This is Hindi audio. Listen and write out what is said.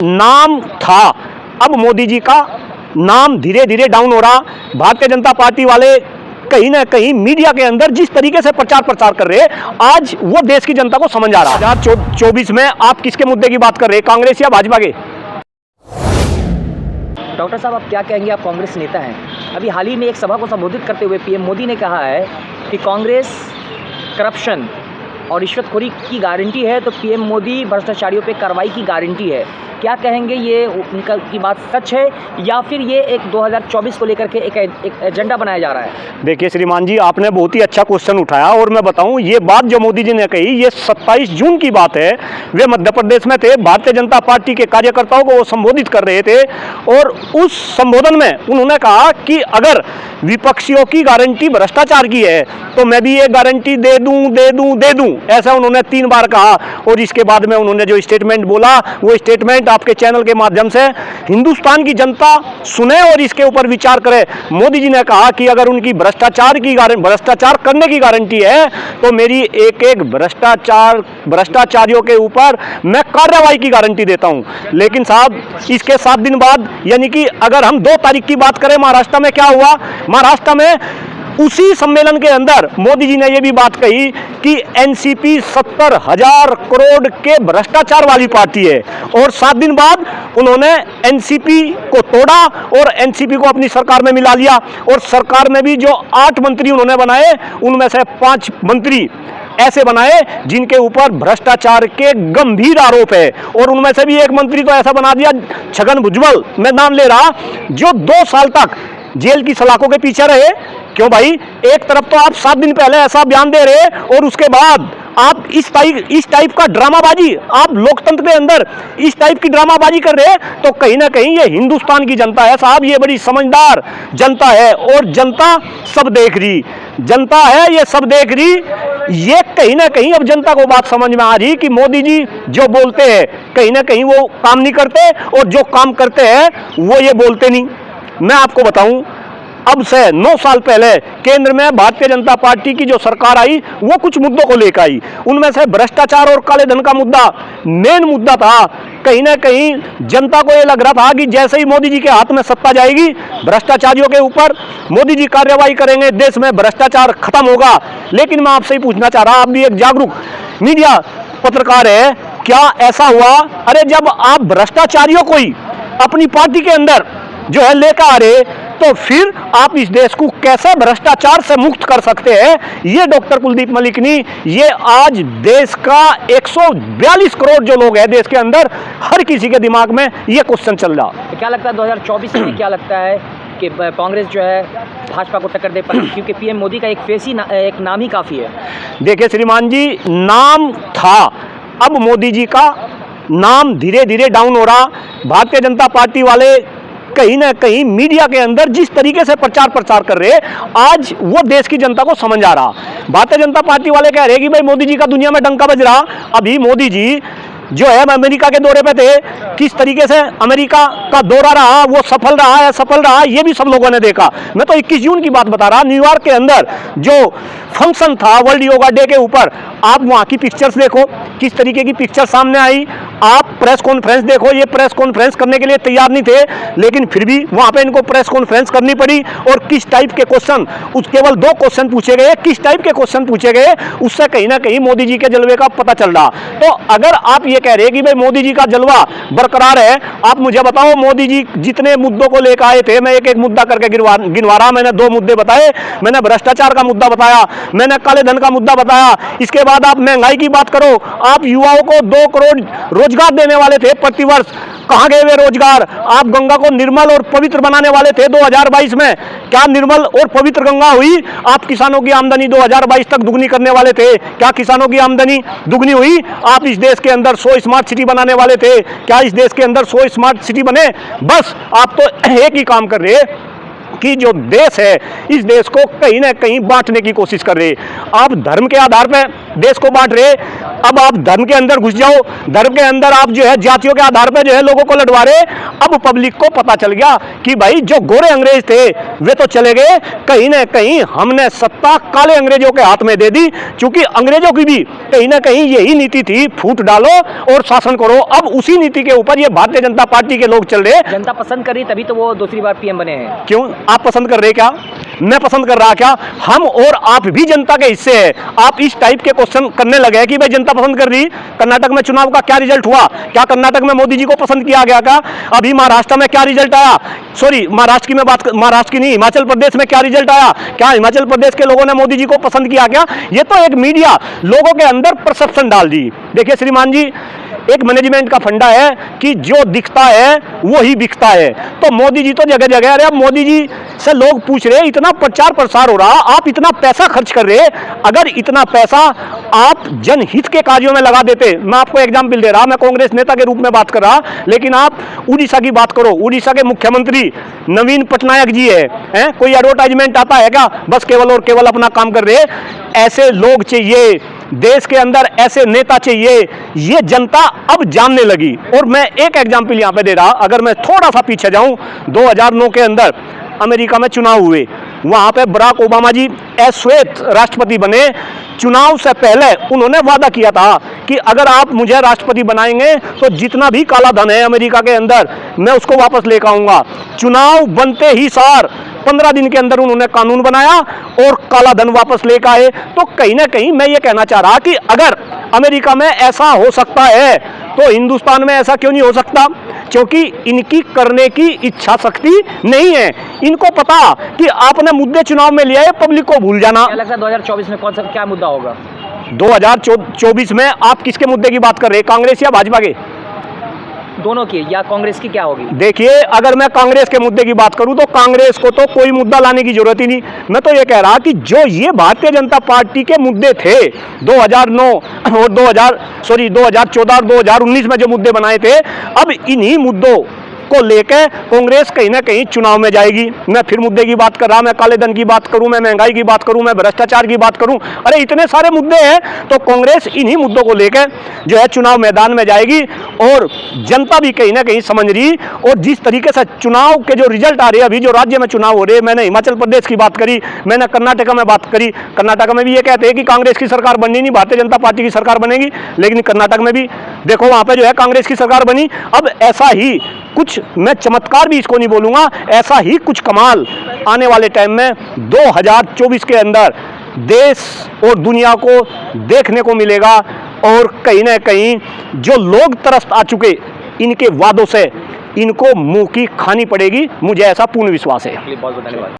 नाम था, अब मोदी जी का नाम धीरे धीरे डाउन हो रहा। भारतीय जनता पार्टी वाले कहीं ना कहीं मीडिया के अंदर जिस तरीके से प्रचार कर रहे हैं, आज वो देश की जनता को समझ आ रहा है। 2024 में आप किसके मुद्दे की बात कर रहे हैं, कांग्रेस या भाजपा के? डॉक्टर साहब, आप क्या कहेंगे? आप कांग्रेस नेता हैं। अभी हाल ही में एक सभा को संबोधित करते हुए पीएम मोदी ने कहा है कि कांग्रेस करप्शन और रिश्वतखोरी की गारंटी है, तो पीएम मोदी भ्रष्टाचारियों पे कार्रवाई की गारंटी है। क्या कहेंगे, ये उनका की बात सच है या फिर ये एक 2024 को लेकर के एक एजेंडा बनाया जा रहा है? देखिए श्रीमान जी, आपने बहुत ही अच्छा क्वेश्चन उठाया और मैं बताऊं, ये बात जो मोदी जी ने कही, ये 27 जून की बात है। वे मध्य प्रदेश में थे, भारतीय जनता पार्टी के कार्यकर्ताओं को वो संबोधित कर रहे थे और उस संबोधन में उन्होंने कहा कि अगर विपक्षियों की गारंटी भ्रष्टाचार की है तो मैं भी ये गारंटी दे दूं, ऐसा उन्होंने 3 बार कहा। और इसके बाद में उन्होंने जो स्टेटमेंट बोला, वो स्टेटमेंट आपके चैनल के माध्यम से हिंदुस्तान की जनता सुने और इसके ऊपर विचार करे। मोदी जी ने कहा कि अगर उनकी भ्रष्टाचार करने की गारंटी है तो मेरी एक भ्रष्टाचारियों के ऊपर मैं कार्रवाई की गारंटी देता हूं। लेकिन साहब, इसके 7 दिन बाद, यानी कि अगर हम 2 तारीख की बात करें, महाराष्ट्र में क्या हुआ? महाराष्ट्र में उसी सम्मेलन के अंदर मोदी जी ने यह भी बात कही कि एनसीपी 70,000 करोड़ के भ्रष्टाचार वाली पार्टी है। और 7 दिन बाद उन्होंने एनसीपी को तोड़ा और एनसीपी को अपनी सरकार में मिला लिया। और सरकार में भी जो 8 मंत्री उन्होंने बनाए, उनमें से 5 मंत्री ऐसे बनाए जिनके ऊपर भ्रष्टाचार के गंभीर आरोप है। और उनमें से भी एक मंत्री तो ऐसा बना दिया, छगन भुजबल, मैं नाम ले रहा, जो 2 साल तक जेल की सलाखों के पीछे रहे। क्यों भाई? एक तरफ तो आप 7 दिन पहले ऐसा बयान दे रहे और उसके बाद आप इस टाइप का ड्रामाबाजी, आप लोकतंत्र के अंदर इस टाइप की ड्रामाबाजी कर रहे हैं, तो कहीं ना कहीं ये हिंदुस्तान की जनता है साहब, ये बड़ी समझदार जनता है और जनता सब देख रही, जनता है ये सब देख रही। ये कहीं ना कहीं अब जनता को बात समझ में आ रही कि मोदी जी जो बोलते हैं कहीं ना कहीं वो काम नहीं करते और जो काम करते हैं वो ये बोलते नहीं। मैं आपको बताऊं, अब से 9 साल पहले केंद्र में भारतीय जनता पार्टी की जो सरकार आई, वो कुछ मुद्दों को लेकर आई। उनमें से भ्रष्टाचार और काले धन का मुद्दा मेन मुद्दा था। कहीं ना कहीं जनता को ये लग रहा था कि जैसे ही मोदी जी के हाथ में सत्ता जाएगी, भ्रष्टाचारियों के ऊपर मोदी जी कार्रवाई करेंगे, देश में भ्रष्टाचार खत्म होगा। लेकिन मैं आपसे ही पूछना चाह रहा, आप भी एक जागरूक मीडिया पत्रकार है, क्या ऐसा हुआ? अरे जब आप भ्रष्टाचारियों को ही अपनी पार्टी के अंदर जो है लेकर आ रहे, तो फिर आप इस देश को कैसे भ्रष्टाचार से मुक्त कर सकते हैं? ये डॉक्टर कुलदीप मलिकनी, ये आज देश का 142 करोड़ जो लोग हैं देश के अंदर, हर किसी के दिमाग में ये क्वेश्चन चल रहा। तो क्या लगता है 2024 में क्या लगता है कि कांग्रेस जो है भाजपा को टक्कर दे पाएगी? क्योंकि पीएम मोदी का एक नाम ही काफ़ी है। देखिए श्रीमान जी, नाम था, अब मोदी जी का नाम धीरे धीरे डाउन हो रहा। भारतीय जनता पार्टी वाले कहीं ना कहीं मीडिया के अंदर जिस तरीके से प्रचार कर रहे हैं, आज वो देश की जनता को समझ आ रहा। भारतीय जनता पार्टी वाले कह रहे हैं कि भाई मोदी जी का दुनिया में डंका बज रहा। अभी मोदी जी जो है अमेरिका के दौरे पे थे, किस तरीके से अमेरिका का दौरा रहा, वो सफल रहा है असफल रहा, ये भी सब लोगों ने देखा। मैं तो 21 जून की बात बता रहा, न्यूयॉर्क के अंदर जो फंक्शन था वर्ल्ड योगा डे के ऊपर, आप वहाँ की पिक्चर्स देखो, किस तरीके की पिक्चर सामने आई। आप प्रेस कॉन्फ्रेंस देखो, ये प्रेस कॉन्फ्रेंस करने के लिए तैयार नहीं थे, लेकिन फिर भी वहाँ पे इनको प्रेस कॉन्फ्रेंस करनी पड़ी। और किस टाइप के क्वेश्चन, केवल 2 क्वेश्चन पूछे गए, किस टाइप के क्वेश्चन पूछे गए, उससे कहीं ना कहीं मोदी जी के जलवे का पता चल रहा। तो अगर आप ये कह रहे हैं कि भाई मोदी जी का जलवा बरकरार है, आप मुझे बताओ मोदी जी जितने मुद्दों को लेकर आए थे, मैं एक मुद्दा करके गिनवा रहा। मैंने 2 मुद्दे बताए, मैंने भ्रष्टाचार का मुद्दा बताया, मैंने काले धन का मुद्दा बताया। इसके बाद आप महंगाई की बात करो, आप युवाओं को 2 करोड़ रोजगार देने वाले थे प्रतिवर्ष, कहां गए वे रोजगार? आप गंगा को निर्मल और पवित्र बनाने वाले थे 2022 में, क्या निर्मल और पवित्र गंगा हुई? आप किसानों की आमदनी 2022 तक दुगनी करने वाले थे, क्या किसानों की आमदनी दुगनी हुई? आप इस देश के अंदर 100 स्मार्ट सिटी बनाने वाले थे, क्या इस देश के अंदर 100 स्मार्ट सिटी बने? बस आप तो एक ही काम कर रहे हैं कि जो देश है, इस देश को कहीं ना कहीं बांटने की कोशिश कर रहे हैं। आप धर्म के आधार पर देश को बांट रहे। अब आप धर्म के अंदर घुस जाओ, धर्म के अंदर आप जो है जातियों के आधार पर जो है लोगों को लड़वा रहे। अब पब्लिक को पता चल गया कि भाई जो गोरे अंग्रेज थे वे तो चले गए, कहीं ना कहीं हमने सत्ता काले अंग्रेजों के हाथ में दे दी। क्योंकि अंग्रेजों की भी कहीं ना कहीं यही नीति थी, फूट डालो और शासन करो। अब उसी नीति के ऊपर ये भारतीय जनता पार्टी के लोग चल रहे। जनता पसंद कर रही तभी तो वो दूसरी बार पीएम बने हैं। क्यों आप पसंद कर रहे? क्या मैं पसंद कर रहा? क्या हम और आप भी जनता के हिस्से हैं? आप इस टाइप के क्वेश्चन करने लगे हैं कि भाई जनता पसंद कर रही। कर्नाटक में चुनाव का क्या रिजल्ट हुआ? क्या कर्नाटक में मोदी जी को पसंद किया गया? क्या अभी महाराष्ट्र में क्या रिजल्ट आया? सॉरी, महाराष्ट्र की मैं बात, महाराष्ट्र की नहीं, हिमाचल प्रदेश में क्या रिजल्ट आया? क्या हिमाचल प्रदेश के लोगों ने मोदी जी को पसंद किया? क्या ये तो एक मीडिया लोगों के अंदर परसेप्शन डाल दी। देखिए श्रीमान जी, एक मैनेजमेंट का फंडा है कि जो दिखता है वो ही बिकता है। तो मोदी जी तो जगह जगह, अरे अब मोदी जी से लोग पूछ रहे, इतना प्रचार प्रसार हो रहा, आप इतना पैसा खर्च कर रहे, अगर इतना पैसा आप जनहित के कार्यों में लगा देते। मैं आपको एग्जाम्पल दे रहा, मैं कांग्रेस नेता के रूप में बात कर रहा, लेकिन आप उड़ीसा की बात करो, उड़ीसा के मुख्यमंत्री नवीन पटनायक जी है, कोई एडवर्टाइजमेंट आता है क्या? बस केवल और केवल अपना काम कर रहे। ऐसे लोग चाहिए देश के अंदर, ऐसे नेता चाहिए, ये जनता अब जानने लगी। और मैं एक एग्जाम्पल यहां पे दे रहा, अगर मैं थोड़ा सा पीछे जाऊं, 2009 के अंदर अमेरिका में चुनाव हुए, वहां पे बराक ओबामा जी श्वेत राष्ट्रपति बने। चुनाव से पहले उन्होंने वादा किया था कि अगर आप मुझे राष्ट्रपति बनाएंगे तो जितना भी काला धन है अमेरिका के अंदर मैं उसको वापस लेकर आऊंगा। चुनाव बनते ही सार 15 दिन के अंदर उन्होंने कानून बनाया और काला धन वापस लेकर आए। तो कहीं ना कहीं मैं ये कहना चाह रहा कि अगर अमेरिका में ऐसा हो सकता है तो हिंदुस्तान में ऐसा क्यों नहीं हो सकता? क्योंकि इनकी करने की इच्छा शक्ति नहीं है। इनको पता कि आपने मुद्दे चुनाव में लिया है, पब्लिक को भूल जाना। क्या लगता है 2024 में कौन सा क्या मुद्दा होगा? 2024 में आप किसके मुद्दे की बात कर रहे हैं, कांग्रेस या भाजपा के? दोनों की, या कांग्रेस की क्या होगी? देखिए, अगर मैं कांग्रेस के मुद्दे की बात करूं तो कांग्रेस को तो कोई मुद्दा लाने की जरूरत ही नहीं। मैं तो ये कह रहा कि जो ये भारतीय जनता पार्टी के मुद्दे थे 2009 और 2014 और 2019 में जो मुद्दे बनाए थे, अब इन्हीं मुद्दों को लेकर कांग्रेस कहीं ना कहीं चुनाव में जाएगी। मैं फिर मुद्दे की बात कर रहा, मैं काले धन की बात करूं, मैं महंगाई की बात करूं, मैं भ्रष्टाचार की बात करूं, अरे इतने सारे मुद्दे हैं। तो कांग्रेस इन्हीं मुद्दों को लेकर जो है चुनाव मैदान में जाएगी और जनता भी कहीं ना कहीं समझ रही। और जिस तरीके से चुनाव के जो रिजल्ट आ रहे हैं, अभी जो राज्य में चुनाव हो रहे हैं, मैंने हिमाचल प्रदेश की बात करी, मैंने कर्नाटक में बात करी। कर्नाटक में भी ये कहते हैं कि कांग्रेस की सरकार बननी नहीं, भारतीय जनता पार्टी की सरकार बनेगी, लेकिन कर्नाटक में भी देखो वहां पर जो है कांग्रेस की सरकार बनी। अब ऐसा ही कुछ, मैं चमत्कार भी इसको नहीं बोलूंगा, ऐसा ही कुछ कमाल आने वाले टाइम में 2024 के अंदर देश और दुनिया को देखने को मिलेगा। और कहीं ना कहीं जो लोग तरस आ चुके इनके वादों से, इनको मुंह की खानी पड़ेगी, मुझे ऐसा पूर्ण विश्वास है। बहुत बहुत धन्यवाद।